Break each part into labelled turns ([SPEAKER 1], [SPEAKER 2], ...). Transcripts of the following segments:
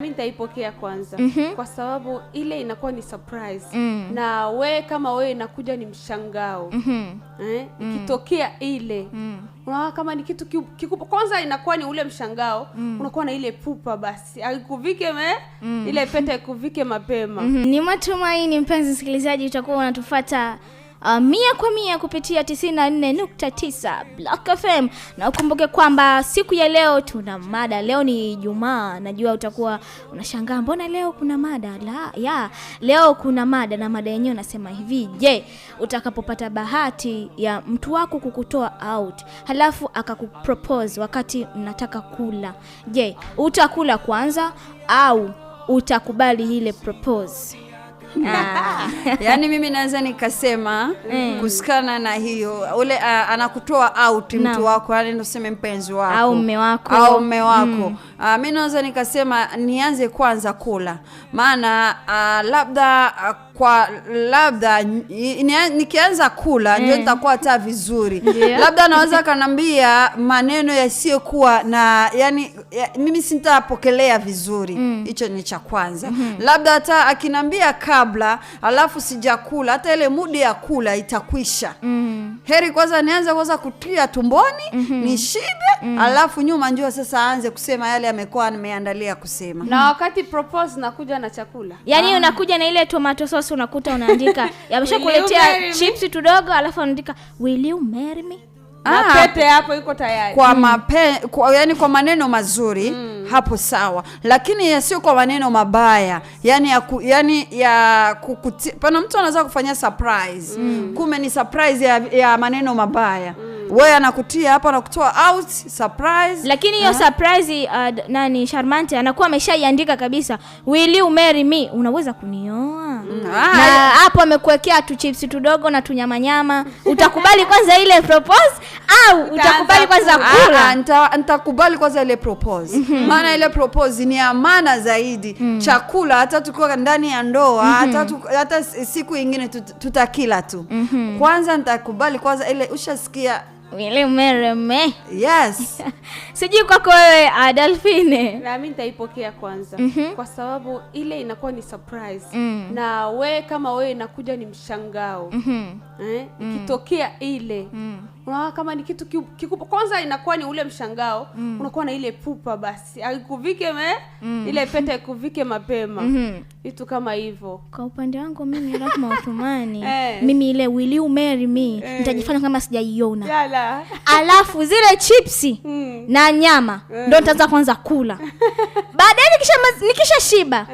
[SPEAKER 1] Mimi nitaipokea kwanza kwa sababu ile inakuwa ni surprise na we kama we inakuja ni mshangao. Ikitokea ile unaona kama ni kitu kikubwa, kwanza inakuwa ni ule mshangao, unakuwa na ile pupa basi. Akikuvike ile pete ikuvike mapema.
[SPEAKER 2] Ni matumaini mpenzi msikilizaji utakuwa unatufuata 100% kupitia 94.9 Block FM. Na ukumbuke kwamba siku ya leo tuna mada. Leo ni Ijumaa. Najua utakuwa unashangaa mbona leo kuna mada. Leo kuna mada, na mada yenyewe nasema hivi: je, utakapopata bahati ya mtu wako kukutoa out halafu akakupropose wakati mnataka kula, je, utakula kwanza au utakubali ile propose?
[SPEAKER 3] Yaani mimi naweza nikasema kusikana na hiyo ule anakutoa out mtu wako, yani tuseme mpenzi wako
[SPEAKER 2] au mume wako
[SPEAKER 3] mimi naweza nikasema nianze kwanza kula, maana labda nikianza kula ndio nitakuwa hata vizuri. Labda naweza kanambia maneno yasiyokuwa na mimi sitapokelea vizuri. Hicho ni cha kwanza. Labda hata akinambia kabla alafu sijakula, hata ile mudi ya kula itakwisha. Heri kwanza nianze kutia tumboni nishibe, alafu nyuma njoo sasa aanze kusema yale amekuwa nimeandalia kusema.
[SPEAKER 1] Na wakati propose nakuja na chakula,
[SPEAKER 2] yani unakuja na ile tomato sauce, unakuta unaandika yameshakuletea chips tudogo, alafu unaandika will you marry me?
[SPEAKER 1] Pete hapo iko tayari.
[SPEAKER 3] Yani kwa maneno mazuri hapo sawa, lakini yasio kwa maneno mabaya. Pana mtu anaweza kufanya surprise kume ni surprise ya maneno mabaya. Wewe anakutia hapa na kutoa out surprise,
[SPEAKER 2] lakini hiyo surprise Charmante anakuwa ameshaiandika kabisa will you marry me, unaweza kunioa. Na hapo amekuwekea tu chips tudogo na tunyama. Utakubali kwanza ile propose au utakubali kwanza kula?
[SPEAKER 3] Nitakubali kwanza ile propose. Maana ile propose ni amana zaidi. Chakula hata tukiwa ndani ya ndoa, hata siku nyingine tutakila tu. Kwanza nitakubali kwanza ile, ushasikia
[SPEAKER 2] will you marry me?
[SPEAKER 3] Yes.
[SPEAKER 2] Sijui kwako wewe Adolfine.
[SPEAKER 1] Na mimi nitaipokea kwanza kwa sababu ile inakuwa ni surprise na we kama we inakuja ni mshangao. Ikitokea ile unaona kama ni kitu kikubwa, kwanza inakuwa ni ule mshangao, unakuwa na ile pupa basi. Akikuvike ile pete ikuvike mapema. Vitu kama hivyo.
[SPEAKER 2] Kwa upande wangu mimi Rahma Uthmani, mimi ile will you marry me nitajifanya kama sijaiona. Alafu zile chipsi na nyama ndio nitaanza kwanza kula. Baadaye nikisha shiba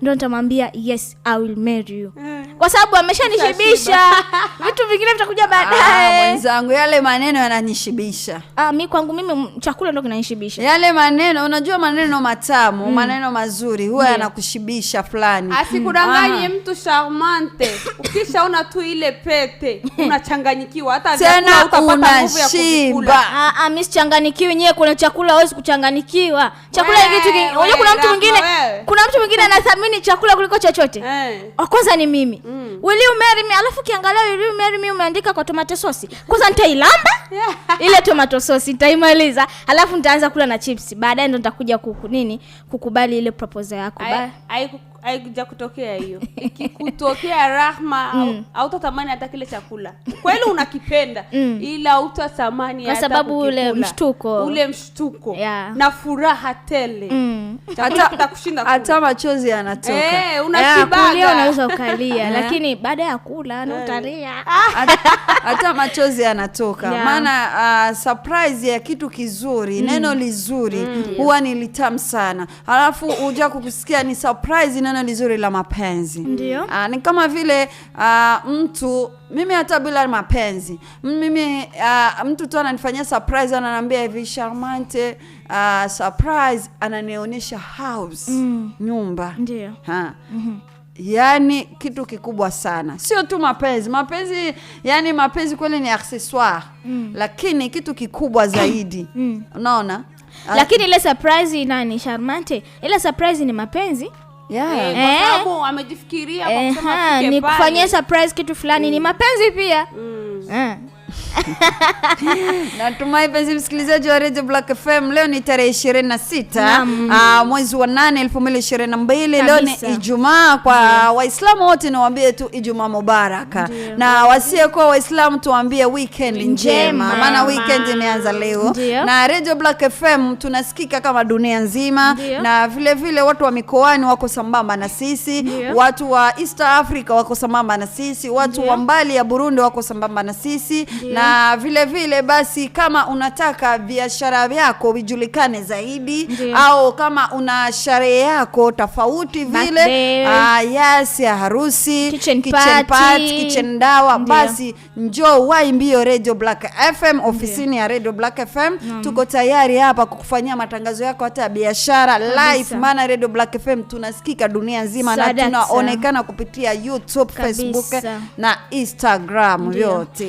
[SPEAKER 2] ndio nitamwambia yes I will marry you. Kwa sababu ameshanishibisha. Vitu vingine vitakuja baadaye.
[SPEAKER 3] Mwenzangu, yale maneno yananishibisha.
[SPEAKER 2] Mimi kwangu mimi chakula ndio kinanishibisha.
[SPEAKER 3] Yale maneno, unajua maneno matamu, maneno mazuri huwa yanakushibisha fulani.
[SPEAKER 1] Asikudanganye mtu Charmante. Ukishaona tu ile pete unachanganyikiwa, hata
[SPEAKER 3] tena utapata nguvu ya kukula.
[SPEAKER 2] Mimi sichanganyikiwi, nyewe kuna chakula hawezi kuchanganyikiwa. Chakula ni kitu kingine. Unajua kuna mtu mwingine anathamini chakula kuliko chochote. Kwanza ni mimi. Will you marry me? Alafu kiangalia will you marry me umeandika kwa tomato sauce. Kwanza nitailamba ile tomato sauce, nitaimaliza, alafu nitaanza kula na chips. Baadaye ndo nitakuja kukubali ile proposal yako.
[SPEAKER 1] Haikuja kutokea hiyo. Ikikutokea Rahma au utatamani hata kile chakula. Kweli unakipenda ila utatamani
[SPEAKER 2] hata kwa sababu ule mshtuko
[SPEAKER 1] na furaha tele.
[SPEAKER 3] Hata machozi yanatoka.
[SPEAKER 1] Unashibaga.
[SPEAKER 2] Unaweza ukalia lakini baada ya kula na utalia.
[SPEAKER 3] Hata machozi yanatoka. Maana surprise ya kitu kizuri, neno lizuri huwa ni litamu sana. Alafu uja kukusikia ni surprise neno lizuri la mapenzi.
[SPEAKER 2] Ndio.
[SPEAKER 3] Ni kama vile mtu, mimi hata bila mapenzi, mimi mtu tu ananifanyia surprise, ananiambia hivi Charmante, surprise, ananionyesha house, nyumba.
[SPEAKER 2] Ndio.
[SPEAKER 3] Yani kitu kikubwa sana. Sio tu mapenzi. Mapenzi kweli ni accessoire. Lakini kitu kikubwa zaidi. Unaona?
[SPEAKER 2] Lakini ile surprise Charmante, ile surprise ni mapenzi.
[SPEAKER 1] Kwa sababu amejifikiria kwa kusema
[SPEAKER 2] ni kufanyia surprise kitu fulani ni mapenzi pia.
[SPEAKER 3] Natumai penzi msikilizaji wa Radio Black FM, leo ni tarehe 26 mwezi wa 8 2022. Leo ni Ijumaa. Kwa Waislamu wote nawaambie tu Ijumaa mubaraka. Na wasiyekuwa Waislamu tuwaambie weekend njema, maana weekend imeanza leo. Na Radio Black FM tunasikika kama dunia nzima. Na vile vile watu wa mikoani wako sambamba na sisi, watu wa East Africa wako sambamba na sisi, watu wa mbali ya Burundi wako sambamba na sisi. Na vile vile basi kama unataka biashara yako vijulikane zaidi, au kama una sherehe yako tofauti vile yes ya harusi, kitchen party, kitchen dawa, basi njoo waimbio Radio Black FM, ofisini ya Radio Black FM. Tuko tayari hapa kukufanyia matangazo yako hata biashara live, maana Radio Black FM tunasikika dunia nzima na tunaonekana kupitia YouTube, Facebook na Instagram yote.